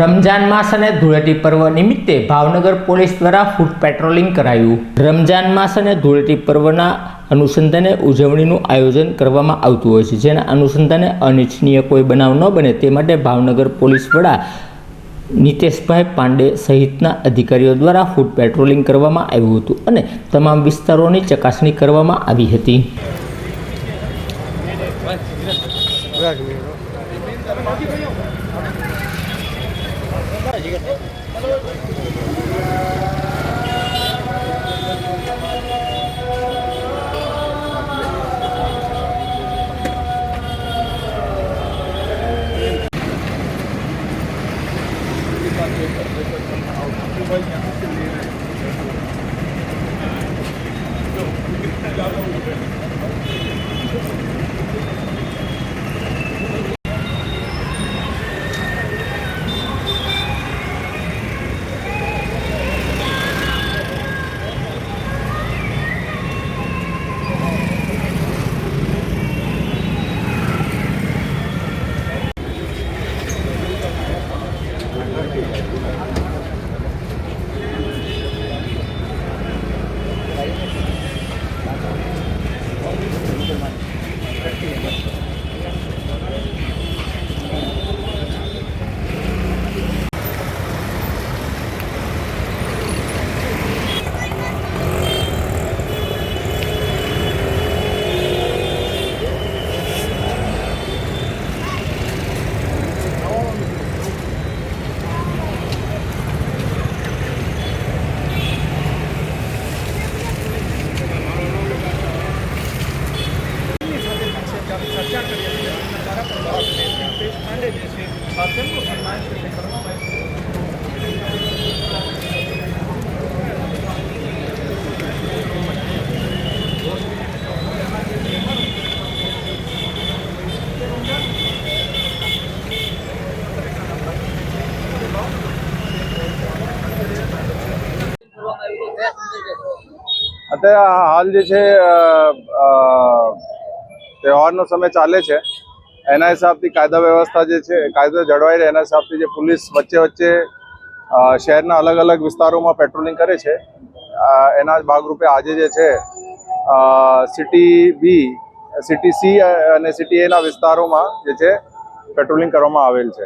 रमजान मास અને ધૂળેટી પર્વ નિમિત્તે ભાવનગર પોલીસ દ્વારા ફૂટ પેટ્રોલિંગ કરાયું। રમજાન માસ અને ધૂળેટી પર્વના અનુસંધાને ઉજવણીનું આયોજન કરવામાં આવતું હોય છે, જેના અનુસંધાને અનિચ્છનીય કોઈ બનાવ ન બને તે માટે ભાવનગર પોલીસ વડા નીતેશભાઈ પાંડે સહિતના અધિકારીઓ દ્વારા ફૂટ પેટ્રોલિંગ કરવામાં આવ્યું હતું અને તમામ વિસ્તારોની ચકાસણી કરવામાં આવી હતી। અત્યારે હાલ જે છે તહેવારનો સમય ચાલે છે, એના હિસાબથી કાયદા વ્યવસ્થા જે છે કાયદો જળવાઈ રહે એના હિસાબથી જે પોલીસ વચ્ચે શહેરના અલગ અલગ વિસ્તારોમાં પેટ્રોલિંગ કરે છે, એના જ ભાગરૂપે આજે જે છે સિટી બી, સિટી સી અને સિટી એના વિસ્તારોમાં જે છે પેટ્રોલિંગ કરવામાં આવેલ છે।